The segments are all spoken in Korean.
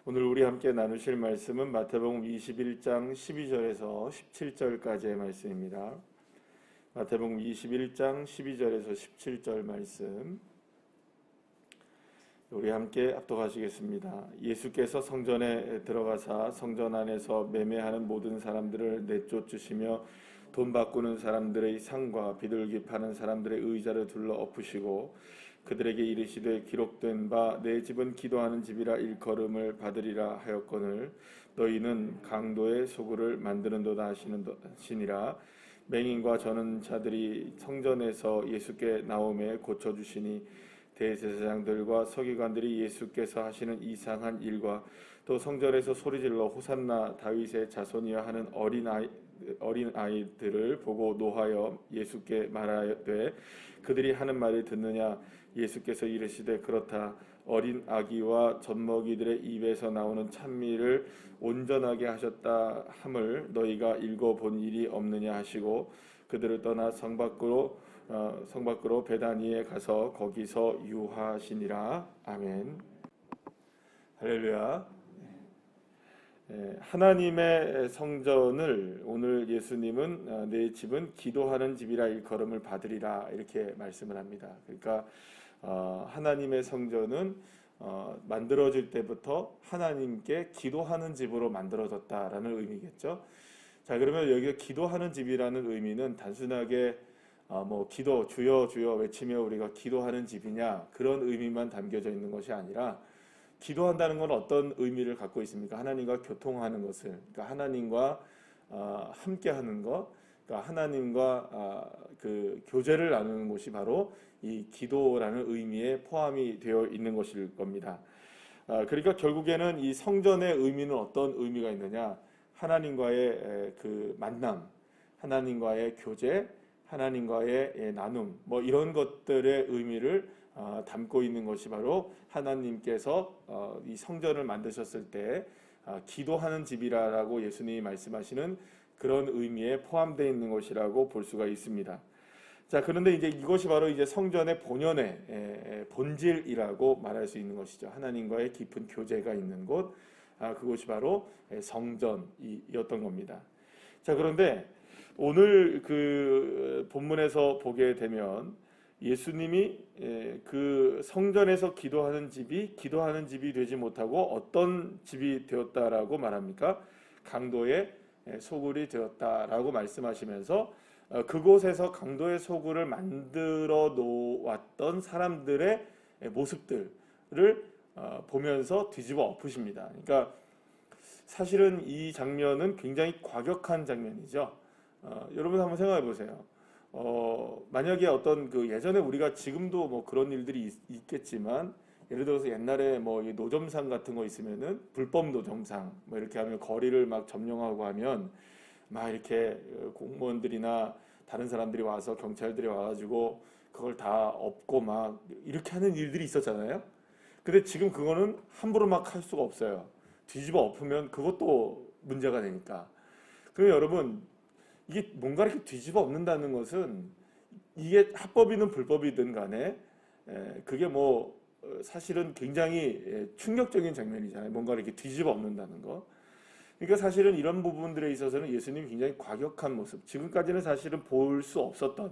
오늘 우리 함께 나누실 말씀은 마태복음 21장 12절에서 17절까지의 말씀입니다. 마태복음 21장 12절에서 17절 말씀 우리 함께 합독하시겠습니다. 예수께서 성전에 들어가사 성전 안에서 매매하는 모든 사람들을 내쫓으시며 돈 바꾸는 사람들의 상과 비둘기 파는 사람들의 의자를 둘러 엎으시고 그들에게 이르시되 기록된 바 내 집은 기도하는 집이라 일컬음을 받으리라 하였거늘 너희는 강도의 소굴을 만드는도다 하시니라. 맹인과 저는 자들이 성전에서 예수께 나오매 고쳐주시니 대제사장들과 서기관들이 예수께서 하시는 이상한 일과 또 성전에서 소리질러 호산나 다윗의 자손이야 하는 어린 아이들을 보고 노하여 예수께 말하되 그들이 하는 말을 듣느냐. 예수께서 이르시되 그렇다. 어린 아기와 젖먹이들의 입에서 나오는 찬미를 온전하게 하셨다 함을 너희가 읽어본 일이 없느냐 하시고 그들을 떠나 성 밖으로 베다니에 가서 거기서 유하시니라. 아멘. 할렐루야. 하나님의 성전을 오늘 예수님은 내 집은 기도하는 집이라 일컬음을 받으리라 이렇게 말씀을 합니다. 그러니까 하나님의 성전은 만들어질 때부터 하나님께 기도하는 집으로 만들어졌다라는 의미겠죠. 자, 그러면 여기 기도하는 집이라는 의미는 단순하게 기도 주여 주여 외치며 우리가 기도하는 집이냐 그런 의미만 담겨져 있는 것이 아니라 기도한다는 건 어떤 의미를 갖고 있습니까? 하나님과 교통하는 것을, 그러니까 하나님과 함께하는 것, 그러니까 하나님과 그 교제를 나누는 것이 바로 이 기도라는 의미에 포함이 되어 있는 것일 겁니다. 그러니까 결국에는 이 성전의 의미는 어떤 의미가 있느냐? 하나님과의 그 만남, 하나님과의 교제, 하나님과의 나눔, 이런 것들의 의미를 담고 있는 것이 바로 하나님께서 이 성전을 만드셨을 때 기도하는 집이라고 예수님이 말씀하시는 그런 의미에 포함되어 있는 것이라고 볼 수가 있습니다. 자, 그런데 이제 이것이 바로 이제 성전의 본연의 본질이라고 말할 수 있는 것이죠. 하나님과의 깊은 교제가 있는 곳, 그것이 바로 성전이었던 겁니다. 자, 그런데 오늘 그 본문에서 보게 되면 예수님이 그 성전에서 기도하는 집이 되지 못하고 어떤 집이 되었다라고 말합니까? 강도의 소굴이 되었다라고 말씀하시면서 그곳에서 강도의 소굴을 만들어 놓았던 사람들의 모습들을 보면서 뒤집어 엎으십니다. 그러니까 사실은 이 장면은 굉장히 과격한 장면이죠. 여러분 한번 생각해 보세요. 만약에 어떤 그 예전에 우리가 지금도 그런 일들이 있겠지만 예를 들어서 옛날에 노점상 같은 거 있으면은 불법 노점상 이렇게 하면 거리를 막 점령하고 하면 막 이렇게 공무원들이나 다른 사람들이 와서 경찰들이 와가지고 그걸 다 엎고 막 이렇게 하는 일들이 있었잖아요. 근데 지금 그거는 함부로 막 할 수가 없어요. 뒤집어 엎으면 그것도 문제가 되니까. 그러면 여러분 이게 뭔가 이렇게 뒤집어 엎는다는 것은 이게 합법이든 불법이든 간에 그게 사실은 굉장히 충격적인 장면이잖아요. 뭔가 이렇게 뒤집어 엎는다는 거. 그러니까 사실은 이런 부분들에 있어서는 예수님이 굉장히 과격한 모습, 지금까지는 사실은 볼 수 없었던,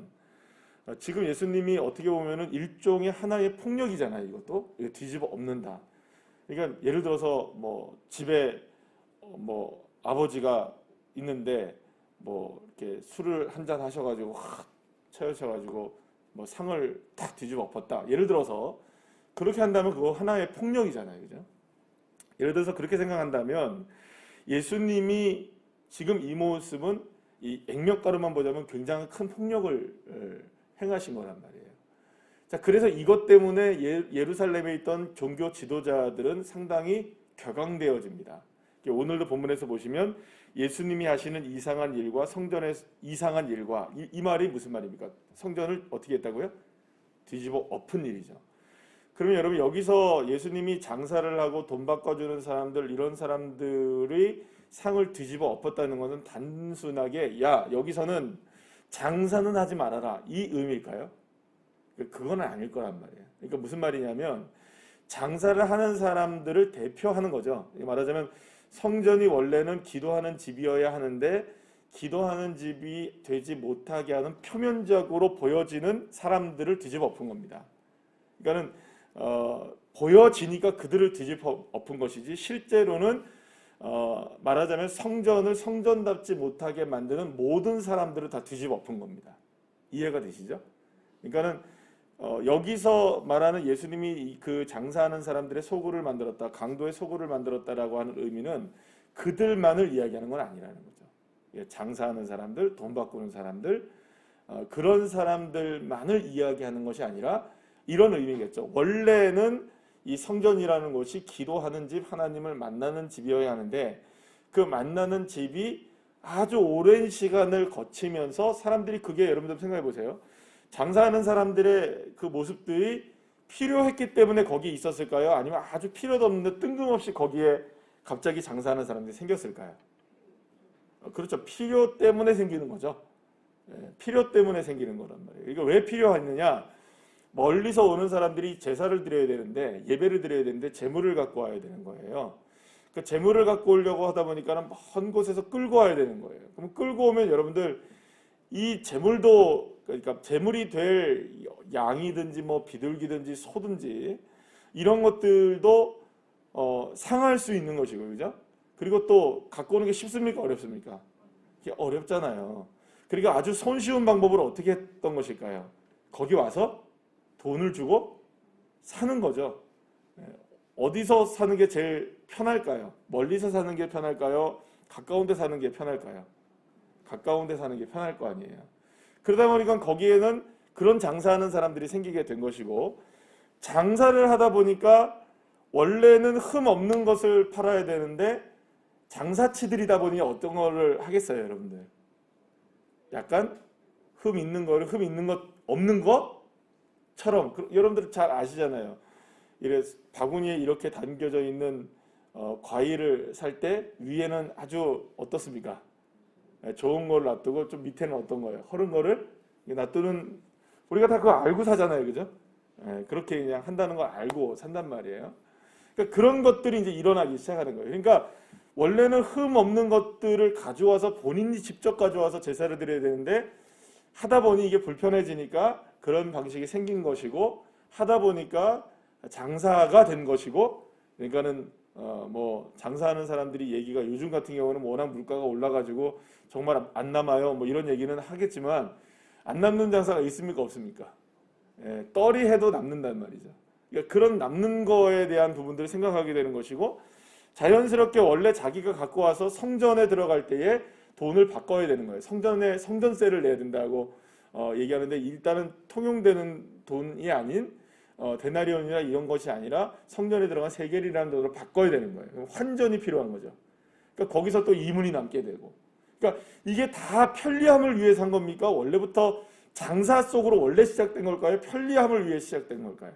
지금 예수님이 어떻게 보면은 일종의 하나의 폭력이잖아요. 이것도 뒤집어 엎는다. 그러니까 예를 들어서 집에 아버지가 있는데 이렇게 술을 한잔 하셔가지고 확 채우셔가지고 상을 탁 뒤집어 엎었다. 예를 들어서 그렇게 한다면 그거 하나의 폭력이잖아요, 그죠? 예를 들어서 그렇게 생각한다면 예수님이 지금 이 모습은 이 액면가로만 보자면 굉장히 큰 폭력을 행하신 거란 말이에요. 자, 그래서 이것 때문에 예루살렘에 있던 종교 지도자들은 상당히 격앙되어집니다. 오늘도 본문에서 보시면 예수님이 하시는 이상한 일과 성전의 이상한 일과 이 말이 무슨 말입니까? 성전을 어떻게 했다고요? 뒤집어 엎은 일이죠. 그러면 여러분 여기서 예수님이 장사를 하고 돈 바꿔주는 사람들, 이런 사람들의 상을 뒤집어 엎었다는 것은 단순하게 여기서는 장사는 하지 말아라 이 의미일까요? 그건 아닐 거란 말이에요. 그러니까 무슨 말이냐면 장사를 하는 사람들을 대표하는 거죠. 말하자면 성전이 원래는 기도하는 집이어야 하는데 기도하는 집이 되지 못하게 하는 표면적으로 보여지는 사람들을 뒤집어 엎은 겁니다. 그러니까는 보여지니까 그들을 뒤집어 엎은 것이지 실제로는 말하자면 성전을 성전답지 못하게 만드는 모든 사람들을 다 뒤집어 엎은 겁니다. 이해가 되시죠? 그러니까는 여기서 말하는 예수님이 그 장사하는 사람들의 소굴을 만들었다, 강도의 소굴을 만들었다라고 하는 의미는 그들만을 이야기하는 건 아니라는 거죠. 장사하는 사람들, 돈 바꾸는 사람들, 그런 사람들만을 이야기하는 것이 아니라 이런 의미겠죠. 원래는 이 성전이라는 곳이 기도하는 집, 하나님을 만나는 집이어야 하는데 그 만나는 집이 아주 오랜 시간을 거치면서 사람들이 그게 여러분들 생각해 보세요. 장사하는 사람들의 그 모습들이 필요했기 때문에 거기 있었을까요? 아니면 아주 필요도 없는데 뜬금없이 거기에 갑자기 장사하는 사람들이 생겼을까요? 그렇죠. 필요 때문에 생기는 거죠. 필요 때문에 생기는 거란 말이에요. 이거 왜 필요했느냐? 멀리서 오는 사람들이 제사를 드려야 되는데 예배를 드려야 되는데 재물을 갖고 와야 되는 거예요. 그 재물을 갖고 오려고 하다 보니까는 먼 곳에서 끌고 와야 되는 거예요. 그럼 끌고 오면 여러분들 이 재물도 그러니까 재물이 될 양이든지 뭐 비둘기든지 소든지 이런 것들도 상할 수 있는 것이고, 그죠? 그리고 또 갖고 오는 게 쉽습니까? 어렵습니까? 이게 어렵잖아요. 그러니까 아주 손쉬운 방법으로 어떻게 했던 것일까요? 거기 와서 돈을 주고 사는 거죠. 어디서 사는 게 제일 편할까요? 멀리서 사는 게 편할까요? 가까운 데 사는 게 편할까요? 가까운 데 사는 게 편할 거 아니에요. 그러다 보니까 거기에는 그런 장사하는 사람들이 생기게 된 것이고, 장사를 하다 보니까 원래는 흠 없는 것을 팔아야 되는데 장사치들이다 보니 어떤 거를 하겠어요, 여러분들? 약간 흠 있는 거를 흠 있는 것 없는 것처럼, 여러분들 잘 아시잖아요. 이래 바구니에 이렇게 담겨져 있는 과일을 살 때 위에는 아주 어떻습니까? 좋은 걸 놔두고 좀 밑에는 어떤 거예요? 허른 거를 놔두는, 우리가 다 그거 알고 사잖아요, 그죠? 그렇게 그냥 한다는 걸 알고 산단 말이에요. 그러니까 그런 것들이 이제 일어나기 시작하는 거예요. 그러니까 원래는 흠 없는 것들을 가져와서 본인이 직접 가져와서 제사를 드려야 되는데 하다 보니 이게 불편해지니까 그런 방식이 생긴 것이고, 하다 보니까 장사가 된 것이고, 그러니까는 뭐 장사하는 사람들이 얘기가 요즘 같은 경우는 워낙 물가가 올라가지고 정말 안 남아요 뭐 이런 얘기는 하겠지만, 안 남는 장사가 있습니까? 없습니까? 떨이 해도 남는단 말이죠. 그러니까 그런 남는 거에 대한 부분들을 생각하게 되는 것이고, 자연스럽게 원래 자기가 갖고 와서 성전에 들어갈 때에 돈을 바꿔야 되는 거예요. 성전에 성전세를 내야 된다고 얘기하는데, 일단은 통용되는 돈이 아닌 데나리온이나 이런 것이 아니라 성전에 들어간 세겔이라는 돈으로 바꿔야 되는 거예요. 환전이 필요한 거죠. 그러니까 거기서 또 이문이 남게 되고, 그러니까 이게 다 편리함을 위해서 한 겁니까? 원래부터 장사 속으로 원래 시작된 걸까요? 편리함을 위해 시작된 걸까요?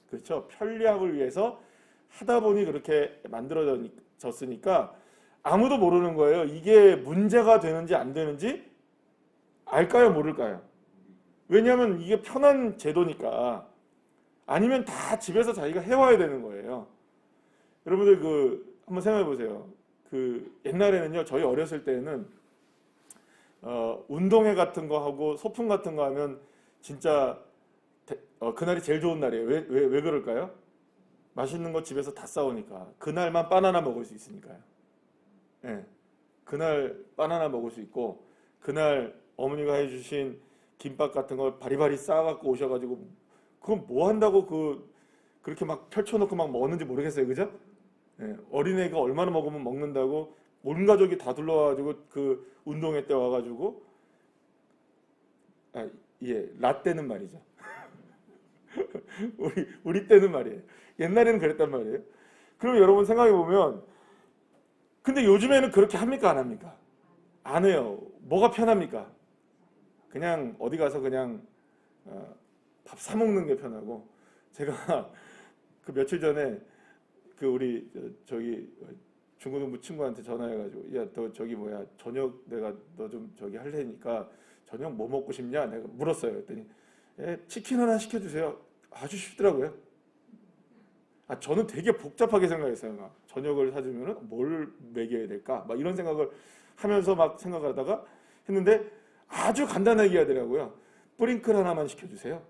그렇죠. 편리함을 위해서 하다 보니 그렇게 만들어졌으니까 아무도 모르는 거예요. 이게 문제가 되는지 안 되는지 알까요? 모를까요? 왜냐하면 이게 편한 제도니까. 아니면 다 집에서 자기가 해와야 되는 거예요. 여러분들 한번 생각해 보세요. 옛날에는요, 저희 어렸을 때는 운동회 같은 거 하고 소풍 같은 거 하면 진짜 그날이 제일 좋은 날이에요. 왜 그럴까요? 맛있는 거 집에서 다 싸우니까. 그날만 바나나 먹을 수 있으니까요. 네. 그날 바나나 먹을 수 있고, 그날 어머니가 해주신 김밥 같은 걸 바리바리 싸갖고 오셔가지고, 그건 뭐 한다고 그렇게 막 펼쳐놓고 막 먹는지 모르겠어요. 그죠? 네. 어린애가 얼마나 먹으면 먹는다고 온 가족이 다 둘러와가지고 그 운동회 때 와가지고, 라떼는 말이죠. 우리 때는 말이에요. 옛날에는 그랬단 말이에요. 그럼 여러분 생각해 보면, 근데 요즘에는 그렇게 합니까? 안 합니까? 안 해요. 뭐가 편합니까? 그냥 어디 가서 그냥 밥 사 먹는 게 편하고. 제가 그 며칠 전에 우리 저기 중고등부 친구한테 전화해가지고, 야, 너 저기 뭐야, 저녁 내가 너 좀 저기 할 테니까 저녁 뭐 먹고 싶냐? 내가 물었어요. 그랬더니 치킨 하나 시켜주세요. 아주 쉽더라고요. 저는 되게 복잡하게 생각했어요. 막 저녁을 사주면은 뭘 먹여야 될까? 막 이런 생각을 하면서 막 생각하다가 했는데 아주 간단하게 하더라고요. 뿌링클 하나만 시켜주세요.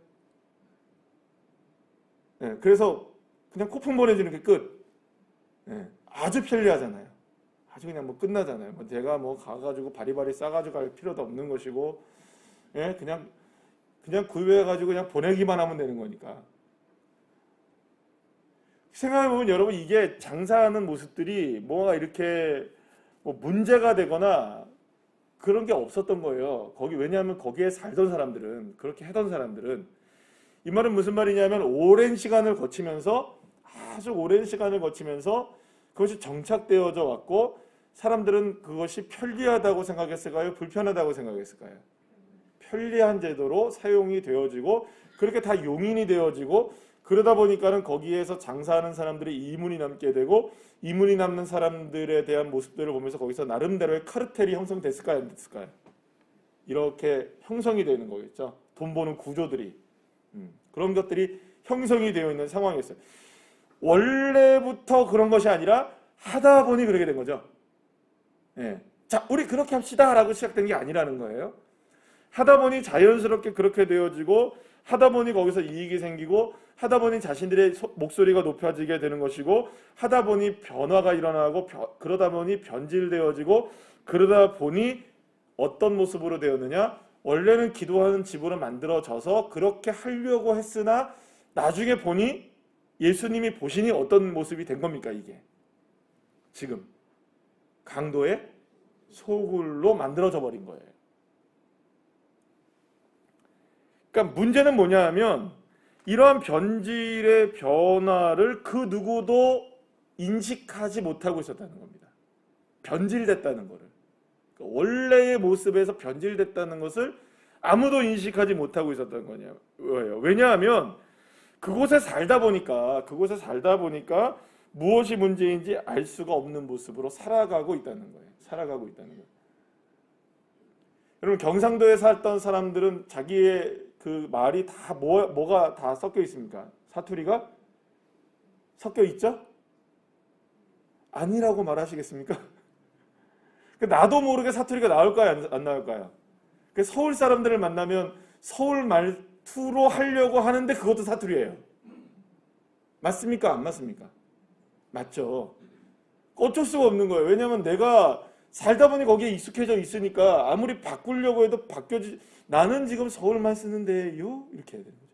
네, 그래서 그냥 쿠폰 보내주는 게 끝. 네, 아주 편리하잖아요. 아주 그냥 뭐 끝나잖아요. 뭐 제가 뭐 가가지고 바리바리 싸가지고 갈 필요도 없는 것이고, 예, 그냥 구입해가지고 그냥 보내기만 하면 되는 거니까. 생각해보면 여러분 이게 장사하는 모습들이 뭐가 이렇게 뭐 문제가 되거나 그런 게 없었던 거예요. 왜냐하면 거기에 살던 사람들은, 그렇게 하던 사람들은, 이 말은 무슨 말이냐면 오랜 시간을 거치면서, 아주 오랜 시간을 거치면서 그것이 정착되어져 왔고, 사람들은 그것이 편리하다고 생각했을까요? 불편하다고 생각했을까요? 편리한 제도로 사용이 되어지고, 그렇게 다 용인이 되어지고, 그러다 보니까는 거기에서 장사하는 사람들이 이문이 남게 되고, 이문이 남는 사람들에 대한 모습들을 보면서 거기서 나름대로의 카르텔이 형성됐을까요? 안 됐을까요? 이렇게 형성이 되는 거겠죠. 돈 버는 구조들이. 그런 것들이 형성이 되어 있는 상황이었어요. 원래부터 그런 것이 아니라 하다 보니 그렇게 된 거죠. 예. 자, 우리 그렇게 합시다 라고 시작된 게 아니라는 거예요. 하다 보니 자연스럽게 그렇게 되어지고, 하다 보니 거기서 이익이 생기고, 하다 보니 자신들의 목소리가 높아지게 되는 것이고, 하다 보니 변화가 일어나고, 그러다 보니 변질되어지고, 그러다 보니 어떤 모습으로 되었느냐? 원래는 기도하는 집으로 만들어져서 그렇게 하려고 했으나 나중에 보니 예수님이 보시니 어떤 모습이 된 겁니까? 이게 지금 강도의 소굴로 만들어져 버린 거예요. 그러니까 문제는 뭐냐 하면 이러한 변질의 변화를 그 누구도 인식하지 못하고 있었다는 겁니다. 변질됐다는 거를. 그러니까 원래의 모습에서 변질됐다는 것을 아무도 인식하지 못하고 있었던 거예요. 왜냐하면 그곳에 살다 보니까 무엇이 문제인지 알 수가 없는 모습으로 살아가고 있다는 거예요. 여러분 경상도에 살던 사람들은 자기의 그 말이 다 뭐가 다 섞여 있습니까? 사투리가 섞여 있죠? 아니라고 말하시겠습니까? 나도 모르게 사투리가 나올까요? 안 나올까요? 서울 사람들을 만나면 서울 말투로 하려고 하는데 그것도 사투리예요. 맞습니까? 안 맞습니까? 맞죠. 어쩔 수가 없는 거예요. 왜냐하면 내가 살다 보니 거기에 익숙해져 있으니까 아무리 바꾸려고 해도 나는 지금 서울말 쓰는데요? 이렇게 해야 되는 거죠.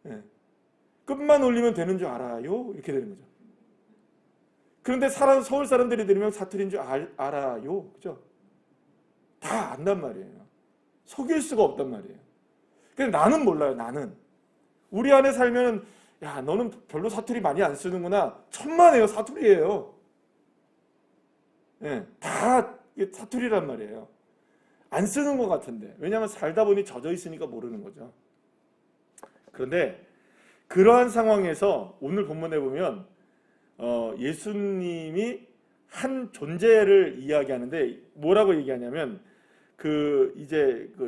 네. 끝만 올리면 되는 줄 알아요? 이렇게 되는 거죠. 그런데 서울 사람들이 들으면 사투리인 줄 알아요. 그죠? 다 안단 말이에요. 속일 수가 없단 말이에요. 근데 나는 몰라요. 나는. 우리 안에 살면 야 너는 별로 사투리 많이 안 쓰는구나. 천만에요. 사투리예요. 네, 다 사투리란 말이에요. 안 쓰는 것 같은데. 왜냐하면 살다 보니 젖어 있으니까 모르는 거죠. 그런데 그러한 상황에서 오늘 본문에 보면 예수님이 한 존재를 이야기하는데 뭐라고 얘기하냐면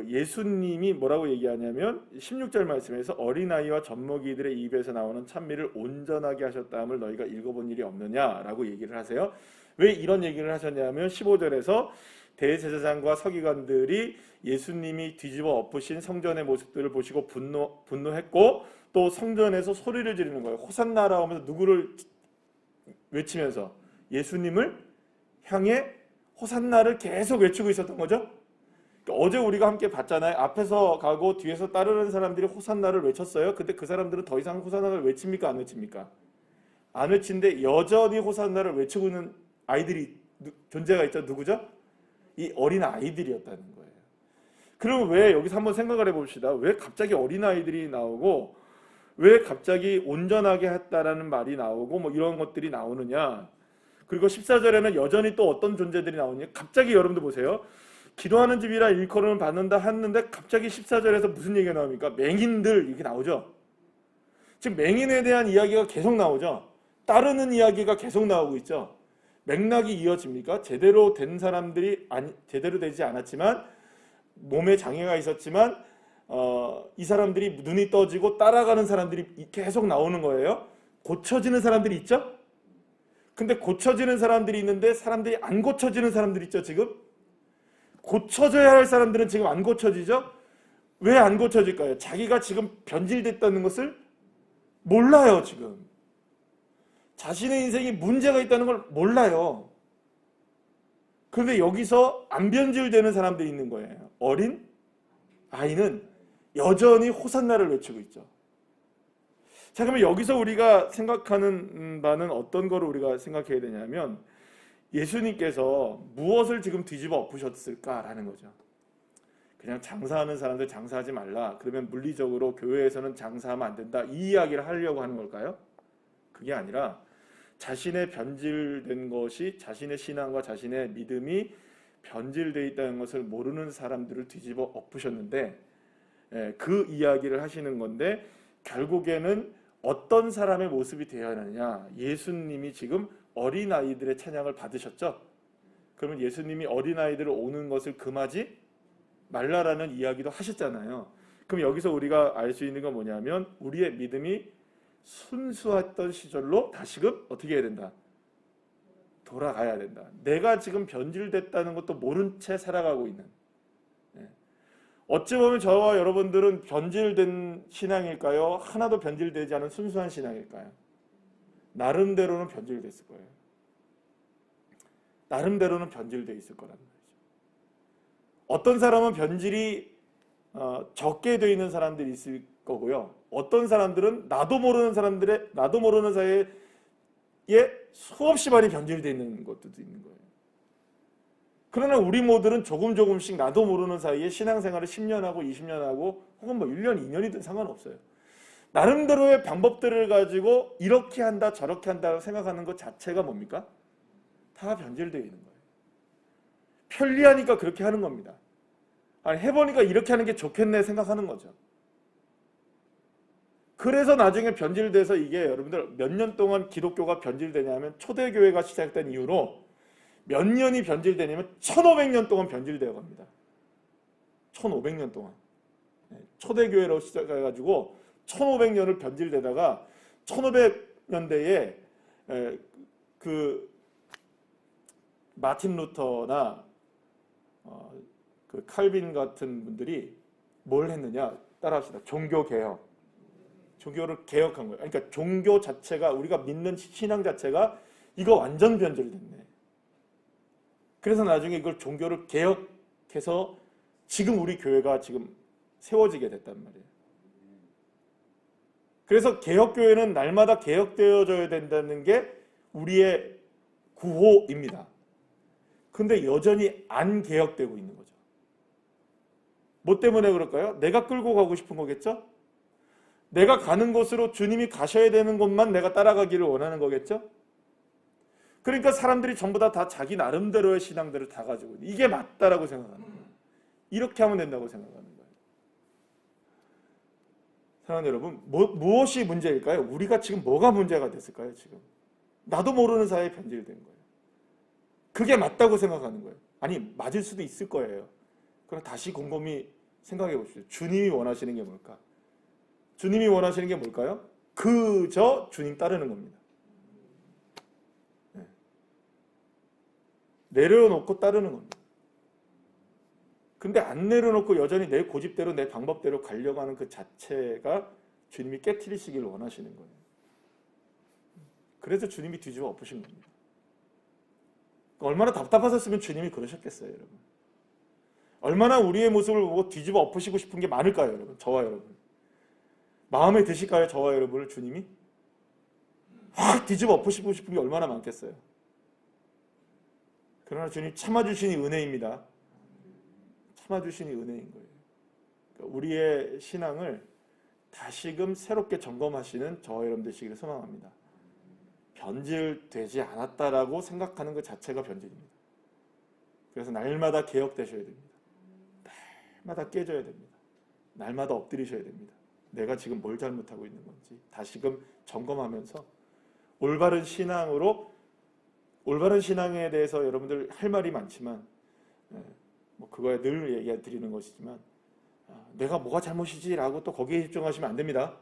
예수님이 뭐라고 얘기하냐면 16절 말씀에서 어린아이와 젖먹이들의 입에서 나오는 찬미를 온전하게 하셨다함을 너희가 읽어본 일이 없느냐라고 얘기를 하세요. 왜 이런 얘기를 하셨냐면 15절에서 대제사장과 서기관들이 예수님이 뒤집어 엎으신 성전의 모습들을 보시고 분노했고 또 성전에서 소리를 지르는 거예요. 호산나라 하면서 누구를 외치면서 예수님을 향해 호산나를 계속 외치고 있었던 거죠. 그러니까 어제 우리가 함께 봤잖아요. 앞에서 가고 뒤에서 따르는 사람들이 호산나를 외쳤어요. 근데 그 사람들은 더 이상 호산나를 외칩니까? 안 외칩니까? 안 외친데 여전히 호산나를 외치고 있는 아이들이 존재가 있죠. 누구죠? 이 어린 아이들이었다는 거예요. 그럼 왜 여기서 한번 생각을 해봅시다. 왜 갑자기 어린 아이들이 나오고 왜 갑자기 온전하게 했다라는 말이 나오고 뭐 이런 것들이 나오느냐. 그리고 14절에는 여전히 또 어떤 존재들이 나오느냐. 갑자기 여러분들 보세요. 기도하는 집이라 일컬음을 받는다 했는데 갑자기 14절에서 무슨 얘기가 나옵니까? 맹인들 이렇게 나오죠. 지금 맹인에 대한 이야기가 계속 나오죠. 따르는 이야기가 계속 나오고 있죠. 맥락이 이어집니까? 제대로 된 사람들이 제대로 되지 않았지만 몸에 장애가 있었지만 이 사람들이 눈이 떠지고 따라가는 사람들이 계속 나오는 거예요. 고쳐지는 사람들이 있죠? 근데 고쳐지는 사람들이 있는데 사람들이 안 고쳐지는 사람들이 있죠, 지금? 고쳐져야 할 사람들은 지금 안 고쳐지죠? 왜 안 고쳐질까요? 자기가 지금 변질됐다는 것을 몰라요, 지금. 자신의 인생이 문제가 있다는 걸 몰라요. 그런데 여기서 안 변질되는 사람들이 있는 거예요. 어린 아이는 여전히 호산나를 외치고 있죠. 자, 그러면 여기서 우리가 생각하는 바는 어떤 거를 우리가 생각해야 되냐면 예수님께서 무엇을 지금 뒤집어 엎으셨을까라는 거죠. 그냥 장사하는 사람들 장사하지 말라. 그러면 물리적으로 교회에서는 장사하면 안 된다. 이 이야기를 하려고 하는 걸까요? 그게 아니라 자신의 변질된 것이 자신의 신앙과 자신의 믿음이 변질되어 있다는 것을 모르는 사람들을 뒤집어 엎으셨는데 그 이야기를 하시는 건데 결국에는 어떤 사람의 모습이 되어야 하느냐. 예수님이 지금 어린아이들의 찬양을 받으셨죠. 그러면 예수님이 어린아이들을 오는 것을 금하지 말라라는 이야기도 하셨잖아요. 그럼 여기서 우리가 알 수 있는 건 뭐냐면 우리의 믿음이 순수했던 시절로 다시금 어떻게 해야 된다? 돌아가야 된다. 내가 지금 변질됐다는 것도 모른 채 살아가고 있는. 어찌 보면 저와 여러분들은 변질된 신앙일까요? 하나도 변질되지 않은 순수한 신앙일까요? 나름대로는 변질됐을 거예요. 나름대로는 변질되어 있을 거란 말이죠. 어떤 사람은 변질이 적게 되어 있는 사람들이 있을 거고요. 어떤 사람들은 나도 모르는 사이에 수없이 많이 변질되어 있는 것들도 있는 거예요. 그러나 우리 모두는 조금씩 나도 모르는 사이에 신앙생활을 10년 하고 20년 하고 혹은 뭐 1년, 2년이든 상관없어요. 나름대로의 방법들을 가지고 이렇게 한다 저렇게 한다고 생각하는 것 자체가 뭡니까? 다 변질되어 있는 거예요. 편리하니까 그렇게 하는 겁니다. 아니, 해보니까 이렇게 하는 게 좋겠네 생각하는 거죠. 그래서 나중에 변질돼서 이게 여러분들 몇 년 동안 기독교가 변질되냐면 초대교회가 시작된 이후로 몇 년이 변질되냐면 1500년 동안 변질되어 갑니다. 1500년 동안. 초대교회로 시작해가지고 1500년을 변질되다가 1500년대에 그 마틴 루터나 그 칼빈 같은 분들이 뭘 했느냐? 따라합시다. 종교개혁. 종교를 개혁한 거예요. 그러니까 종교 자체가 우리가 믿는 신앙 자체가 이거 완전 변질됐네. 그래서 나중에 이걸 종교를 개혁해서 지금 우리 교회가 지금 세워지게 됐단 말이에요. 그래서 개혁교회는 날마다 개혁되어져야 된다는 게 우리의 구호입니다. 근데 여전히 안 개혁되고 있는 거죠. 뭐 때문에 그럴까요? 내가 끌고 가고 싶은 거겠죠? 내가 가는 곳으로 주님이 가셔야 되는 곳만 내가 따라가기를 원하는 거겠죠? 그러니까 사람들이 전부 다 자기 나름대로의 신앙들을 다 가지고 이게 맞다라고 생각하는 거예요. 이렇게 하면 된다고 생각하는 거예요. 사랑하는 여러분, 무엇이 문제일까요? 우리가 지금 뭐가 문제가 됐을까요? 지금 나도 모르는 사이에 변질된 거예요. 그게 맞다고 생각하는 거예요. 아니, 맞을 수도 있을 거예요. 그럼 다시 곰곰이 생각해 보십시오. 주님이 원하시는 게 뭘까? 주님이 원하시는 게 뭘까요? 그저 주님 따르는 겁니다. 내려놓고 따르는 겁니다. 근데 안 내려놓고 여전히 내 고집대로 내 방법대로 가려고 하는 그 자체가 주님이 깨트리시길 원하시는 거예요. 그래서 주님이 뒤집어 엎으신 겁니다. 얼마나 답답하셨으면 주님이 그러셨겠어요, 여러분. 얼마나 우리의 모습을 보고 뒤집어 엎으시고 싶은 게 많을까요, 여러분? 저와 여러분. 마음에 드실까요, 저와 여러분을 주님이? 확 뒤집어 엎으시고 싶은 게 얼마나 많겠어요. 그러나 주님 참아주시니 은혜입니다. 참아주시니 은혜인 거예요. 그러니까 우리의 신앙을 다시금 새롭게 점검하시는 저와 여러분 되시기를 소망합니다. 변질되지 않았다라고 생각하는 것 자체가 변질입니다. 그래서 날마다 개혁되셔야 됩니다. 날마다 깨져야 됩니다. 날마다 엎드리셔야 됩니다. 내가 지금 뭘 잘못하고 있는 건지 다시금 점검하면서 올바른 신앙에 대해서 여러분들 할 말이 많지만 뭐 그거에 늘 얘기 드리는 것이지만 내가 뭐가 잘못이지라고 또 거기에 집중하시면 안 됩니다.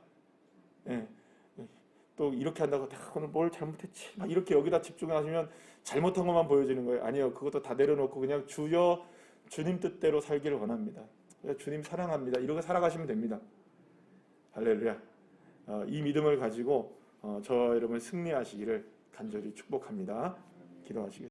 또 이렇게 한다고 딱 오늘 뭘 잘못했지 막 이렇게 여기다 집중하시면 잘못한 것만 보여지는 거예요. 아니요, 그것도 다 내려놓고 그냥 주여 주님 뜻대로 살기를 원합니다. 주님 사랑합니다. 이렇게 살아가시면 됩니다. 할렐루야. 이 믿음을 가지고 저 여러분 승리하시기를 간절히 축복합니다. 기도하시겠습니다.